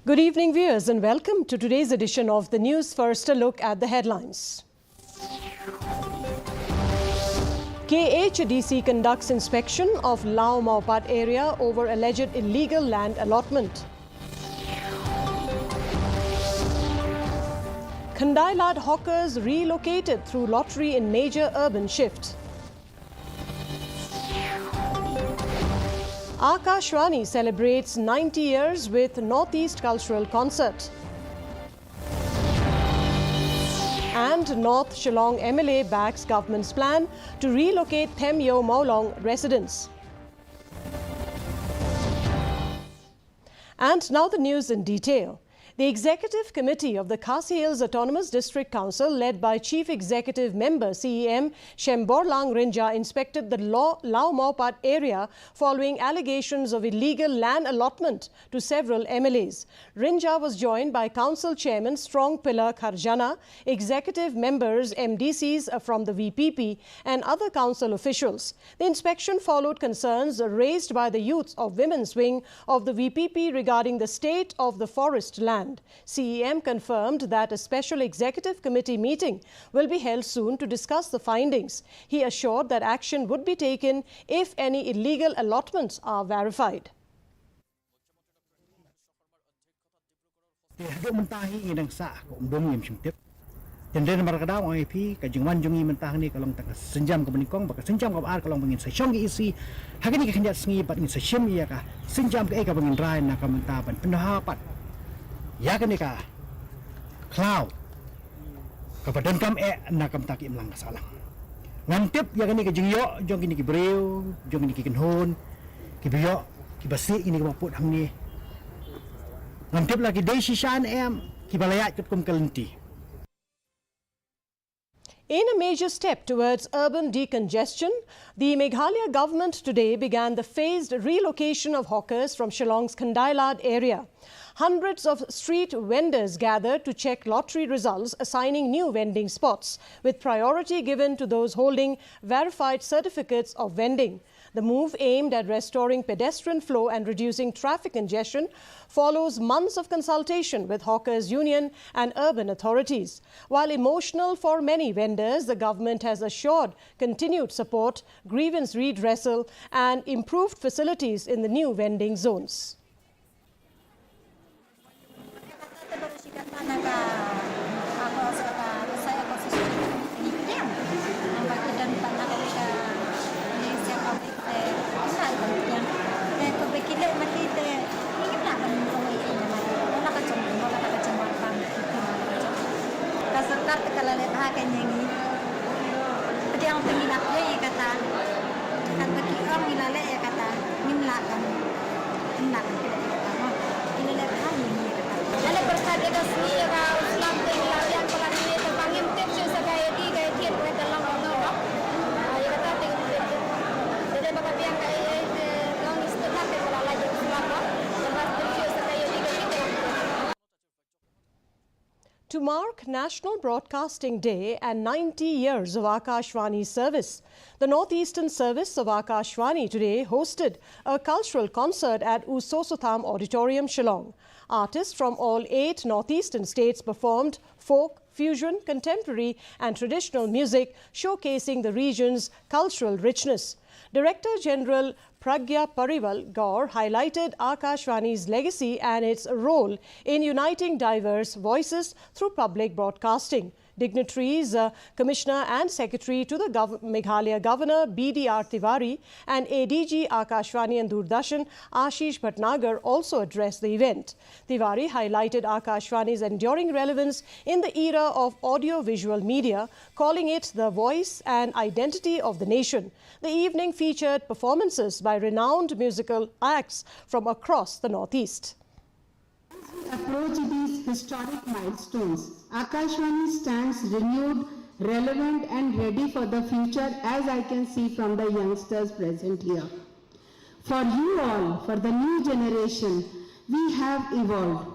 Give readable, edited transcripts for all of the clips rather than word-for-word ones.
Good evening, viewers, and welcome to today's edition of the news. First, a look at the headlines. KHDC conducts inspection of Lao Maupat area over alleged illegal land allotment. Khandai-lad hawkers relocated through lottery in major urban shift. Akashvani celebrates 90 years with Northeast Cultural Concert. And North Shillong MLA backs government's plan to relocate Themyo Maulong residents. And now the news in detail. The Executive Committee of the Khasi Hills Autonomous District Council, led by Chief Executive Member CEM Shemborlang Rinja, inspected the Lao Maupat area following allegations of illegal land allotment to several MLAs. Rinja was joined by Council Chairman Strong Pillar Kharjana, executive members, MDCs from the VPP and other council officials. The inspection followed concerns raised by the youths of Women's Wing of the VPP regarding the state of the forest land. CEM confirmed that a special executive committee meeting will be held soon to discuss the findings. He assured that action would be taken if any illegal allotments are verified. Tendera markada orang IP kajengwan jungi mentah ni kalau tak senjam ke menikong baka senjam ke ar kalau mengin sesiong isi hagani ke kenjat sengi bat ngin sesiam ia ka senjam ke ka mengin rai nak mentah ban pendapat ya kan ka cloud kepadan kam nak mentah ki melang kasalang ngantip ya kan ke jengyo jong kini ki breu jong kini ki kenhon ki biyo ki basi ini ke maput hang ni ngantip lagi dei sisaan ki balayat ket kum kelenti. In a major step towards urban decongestion, the Meghalaya government today began the phased relocation of hawkers from Shillong's Khandai-lad area. Hundreds of street vendors gathered to check lottery results, assigning new vending spots, with priority given to those holding verified certificates of vending. The move, aimed at restoring pedestrian flow and reducing traffic congestion, follows months of consultation with Hawkers Union and urban authorities. While emotional for many vendors, the government has assured continued support, grievance redressal and improved facilities in the new vending zones. To mark National Broadcasting Day and 90 years of Akashvani service, the Northeastern Service of Akashvani today hosted a cultural concert at Usosotham Auditorium, Shillong. Artists from all 8 Northeastern states performed folk, fusion, contemporary and traditional music, showcasing the region's cultural richness. Director General Pragya Parival Gaur highlighted Akashvani's legacy and its role in uniting diverse voices through public broadcasting. Dignitaries, Commissioner and Secretary to the Meghalaya Governor BDR Tiwari and ADG Akashvani and Doordarshan Ashish Bhatnagar also addressed the event. Tiwari highlighted Akashvani's enduring relevance in the era of audio-visual media, calling it the voice and identity of the nation. The evening featured performances by renowned musical acts from across the Northeast. Approach these historic milestones, Akashvani stands renewed, relevant and ready for the future, as I can see from the youngsters present here. For you all, for the new generation, we have evolved.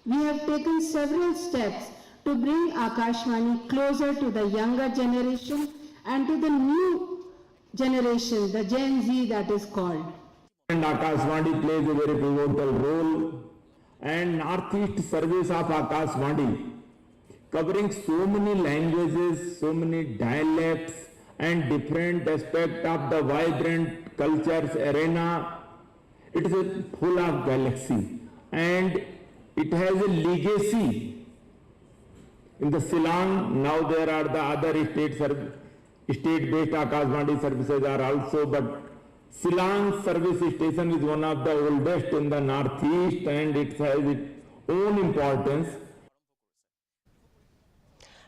We have taken several steps to bring Akashvani closer to the younger generation and to the new generation, the Gen Z that is called. And Akashvani plays a very pivotal role and Northeast service of Akashvani, covering so many languages, so many dialects and different aspects of the vibrant cultures arena. It is full of galaxy and it has a legacy. In the Shillong, now there are the other state-based Akashvani services are also, but Shillong service station is one of the oldest in the Northeast and it has its own importance.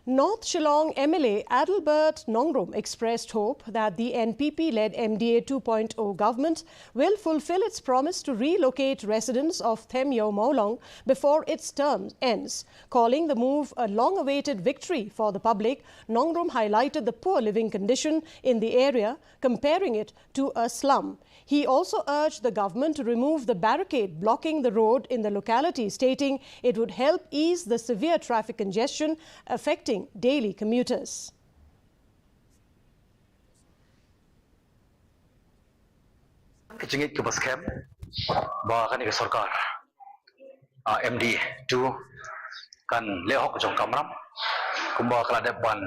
North Shillong MLA Adelbert Nongrum expressed hope that the NPP-led MDA 2.0 government will fulfill its promise to relocate residents of Themyo Maulong before its term ends. Calling the move a long-awaited victory for the public, Nongrum highlighted the poor living condition in the area, comparing it to a slum. He also urged the government to remove the barricade blocking the road in the locality, stating it would help ease the severe traffic congestion affecting daily commuters. Kecingit ke bas camp bawa kan ke sarkar MD 2 kan lehok jong kamram kumbawa kala depan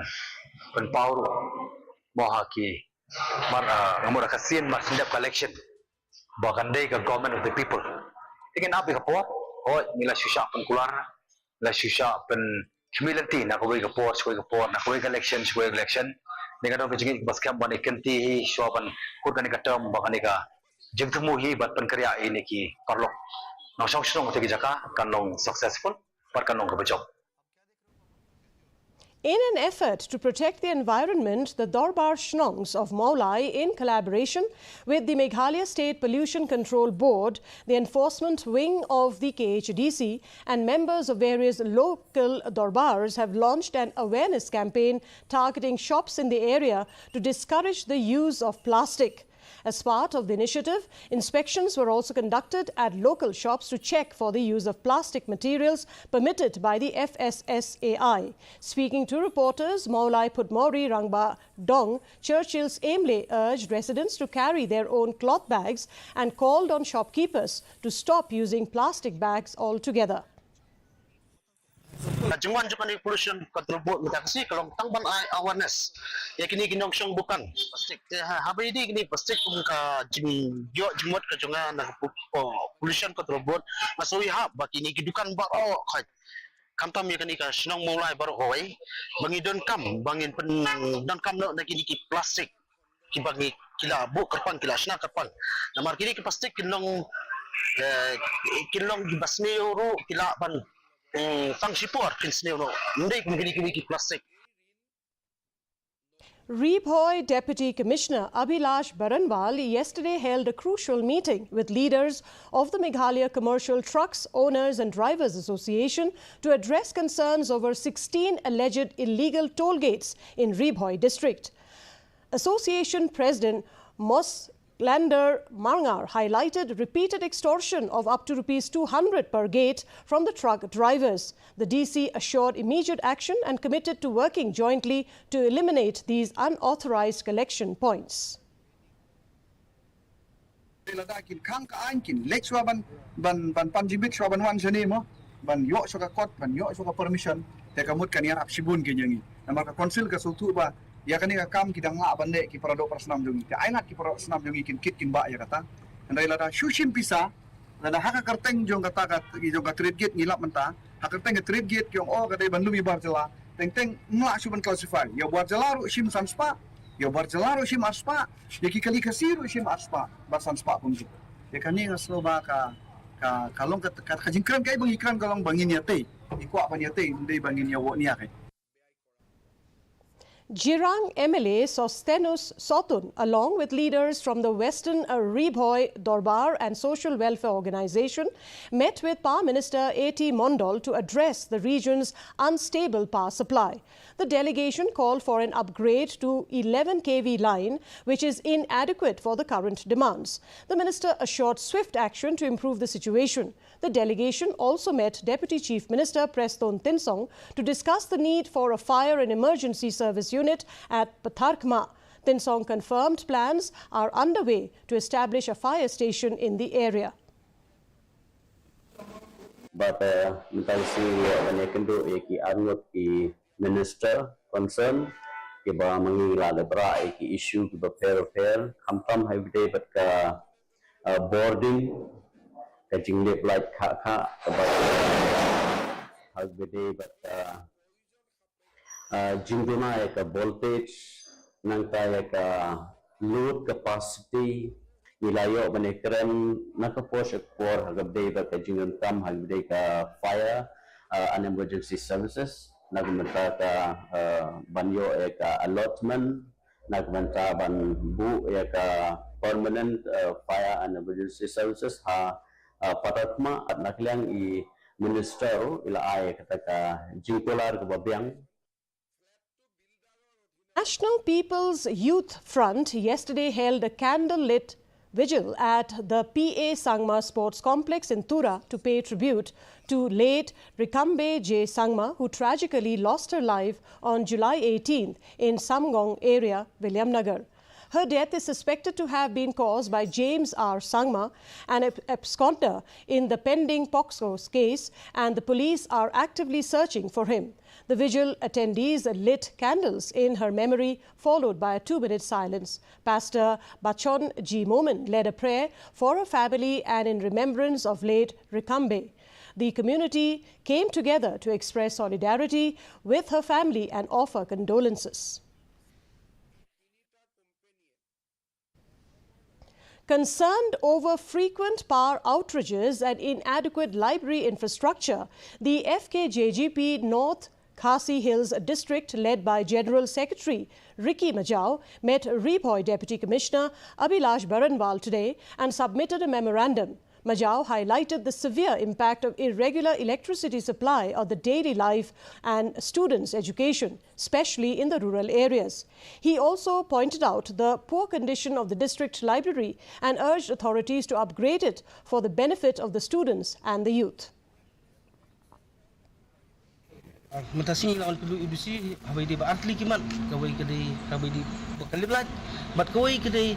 penpauru bawa ki mar ngamura kasian mar sindap collection bahkan day ke government of the people ingin api ke pot oh nila susah penkular nila susah pen humility nak kau ke pot nak kau election dengan orang kecingit ke bas camp ban ikanti suapan kurkan ke term bahkan ka jengtemu hi bat penkarya ini ki parlok nong song te jaka kan long successful par kan long kebejok. In an effort to protect the environment, the Dorbar Shnongs of Maulai, in collaboration with the Meghalaya State Pollution Control Board, the enforcement wing of the KHDC and members of various local Dorbars have launched an awareness campaign targeting shops in the area to discourage the use of plastic. As part of the initiative, inspections were also conducted at local shops to check for the use of plastic materials permitted by the FSSAI. Speaking to reporters, Maulai Putmori Rangba Dong, Churchill's Aimley urged residents to carry their own cloth bags and called on shopkeepers to stop using plastic bags altogether. Jengwan Japan pollution control board minta kasi kalau tangban awareness ya kini ginong syong bukan plastik habai di kini plastik ka jing yo jemot ka jonga na pollution control board masui ha baki ni gidukan ba kai kamtam ya kini ka Senong Maulai baru hoi bangi don kam bangin pen don kam no na kini ki plastik ki bangi kila bu kerpan kila sna kerpan namar kini ki plastik kinong gibasne euro kila ban Reebhoy Deputy Commissioner Abhilash Baranwal yesterday held a crucial meeting with leaders of the Meghalaya Commercial Trucks Owners and Drivers Association to address concerns over 16 alleged illegal toll gates in Reebhoy district. Association President Lander Marngar highlighted repeated extortion of up to Rs 200 per gate from the truck drivers. The DC assured immediate action and committed to working jointly to eliminate these unauthorized collection points. Ya kan ni kam kidang ngak bande ki parado persnam jongi te ainat ki parado snam jongi kin kit kin ba ya kata andai lada shushim pisa lada haka karteng jong kata kat jong ka trade gate ngilap menta haka karteng trade gate kyong kadai bandung i bar jela teng ngak suban classify ya bar jela ru shim sanspa ya bar jela ru shim aspa ya ki kali kasiru shim aspa bar sanspa pun ya kan ni ngaslo ba ka kalong ka jingkran kai bang ikran kalong bangin ya te ikwa ban ya te ndai bangin ya wo ni ya kai. Jirang MLA Sostenus Sotun, along with leaders from the Western Reebhoy Dorbar and Social Welfare Organization, met with Power Minister A.T. Mondal to address the region's unstable power supply. The delegation called for an upgrade to 11 kV line, which is inadequate for the current demands. The minister assured swift action to improve the situation. The delegation also met Deputy Chief Minister Preston Tinsong to discuss the need for a fire and emergency service unit at Patharkma. Tinsong confirmed plans are underway to establish a fire station in the area. but mentang si banyak do ki angot ki minister concern ki ba mangila le bra ki issue ki ba fair khamtam hai bide bat ka boarding ka jingle like kha ba hai bide bat jingduna ek voltage nangta ek load capacity wilayo banekran nakapos ekor hagabde ba ka jingun tam hagabde ka fire and emergency services nagmenta ka banyo ek allotment nagmenta ban bu ek permanent fire and emergency services patatma at nakliang I minister ila ay kataka jingkolar ka babyang. National People's Youth Front yesterday held a candle-lit vigil at the PA Sangma Sports Complex in Tura to pay tribute to late Rikambe J. Sangma, who tragically lost her life on July 18th in Samgong area, Williamnagar. Her death is suspected to have been caused by James R. Sangma, an absconder in the pending POXO case, and the police are actively searching for him. The vigil attendees lit candles in her memory, followed by a 2-minute silence. Pastor Bachon G. Momin led a prayer for her family and in remembrance of late Rikambe. The community came together to express solidarity with her family and offer condolences. Concerned over frequent power outages and inadequate library infrastructure, the FKJGP North Khasi Hills district, led by General Secretary Ricky Majau, met Ripoy Deputy Commissioner Abhilash Baranwal today and submitted a memorandum. Majau highlighted the severe impact of irregular electricity supply on the daily life and students' education, especially in the rural areas. He also pointed out the poor condition of the district library and urged authorities to upgrade it for the benefit of the students and the youth. Mentasi lawan penduduk industri habai dia berarti kimat kawai kedai habai di berkali-kali but kawai kedai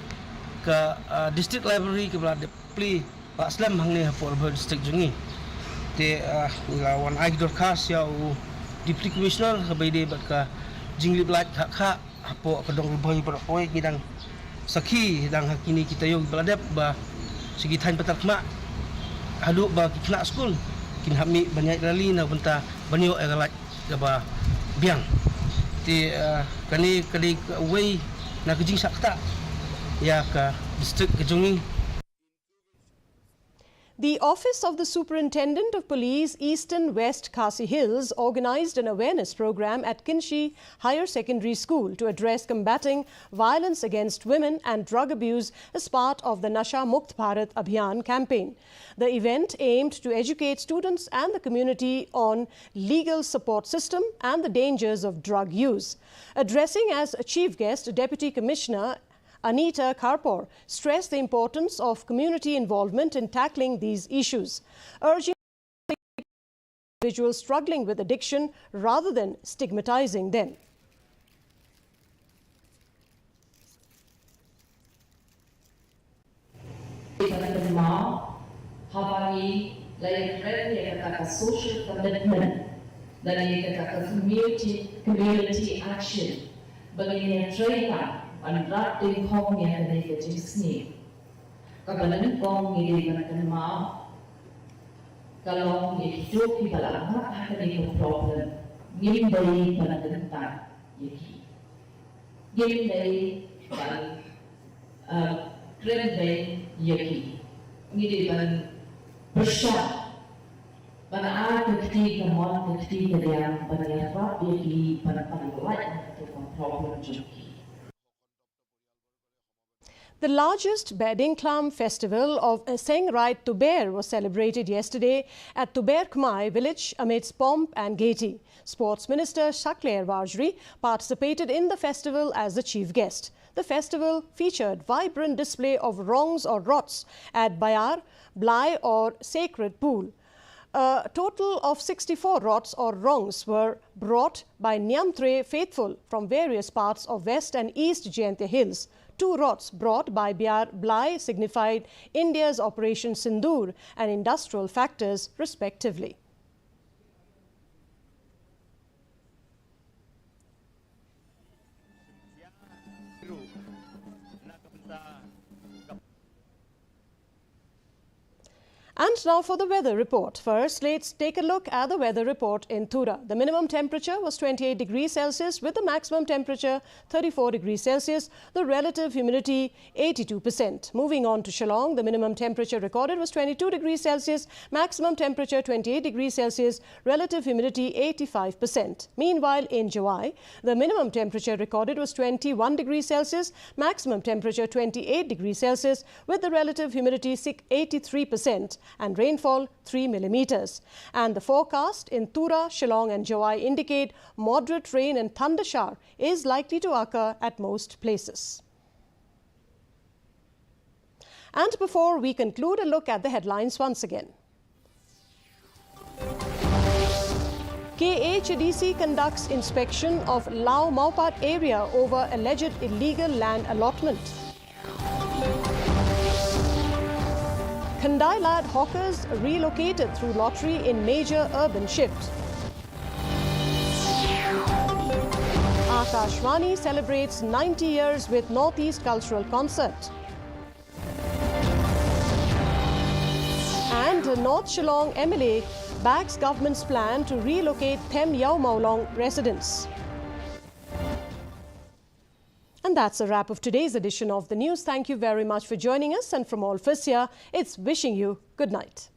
ke district library ke belada play Pak Slam hang ni hapol ber district jungi te lawan ai dorkas ya deputy commissioner habai dia berka jingli belad hak hapo kedong lebih beroi ngidang saki dang hakini kita yo belada ba segi tain petak mak aduk ba kena school kin hami banyak rali na benta banyo egalak gaba biang ti kani kali way na kejing sakta ya ka district kejungi. The Office of the Superintendent of Police Eastern West Khasi Hills organized an awareness program at Kinshi Higher Secondary School to address combating violence against women and drug abuse as part of the Nasha Mukt Bharat Abhiyan campaign. The event aimed to educate students and the community on legal support system and the dangers of drug use. Addressing as chief guest, Deputy Commissioner Anita Karpor stressed the importance of community involvement in tackling these issues, urging individuals struggling with addiction rather than stigmatizing them. Social commitment dari community action bagi trainer Andrate Hong yang ada di sini. Kabalan kong ini dengan mau kalau hidup di dalam apa ada problem, ngin dari penantan yaki, ngin dari keren dari yaki, ngin dari bersah, pada ada ketika mau ketika yang pada apa yaki pada lain itu problem juga. The largest Bedingklam festival of Sengrai Tuber was celebrated yesterday at Tuber Khmai village amidst pomp and gaiety. Sports Minister Shakler Vajri participated in the festival as the chief guest. The festival featured vibrant display of rongs or rots at Bayar, Blai or Sacred Pool. A total of 64 rots or rongs were brought by Nyamtre faithful from various parts of West and East Jaintia Hills 2 rots brought by Biar Blai signified India's Operation Sindoor and industrial factors respectively. And now for the weather report. First, let's take a look at the weather report in Tura. The minimum temperature was 28 degrees Celsius with the maximum temperature 34 degrees Celsius. The relative humidity 82%. Moving on to Shillong, the minimum temperature recorded was 22 degrees Celsius, maximum temperature 28 degrees Celsius, relative humidity 85%. Meanwhile, in Jawai, the minimum temperature recorded was 21 degrees Celsius, maximum temperature 28 degrees Celsius with the relative humidity 83%. And rainfall 3 millimeters. And the forecast in Tura, Shillong and Jawai indicate moderate rain and thunder shower is likely to occur at most places. And before we conclude, a look at the headlines once again. KHDC conducts inspection of Lao Maupat area over alleged illegal land allotment. Khandai lad hawkers relocated through lottery in major urban shift. Akashvani celebrates 90 years with Northeast Cultural Concert. And North Shillong MLA backs government's plan to relocate Them Yau Maulong residents. And that's a wrap of today's edition of the news. Thank you very much for joining us. And from all of us here, it's wishing you good night.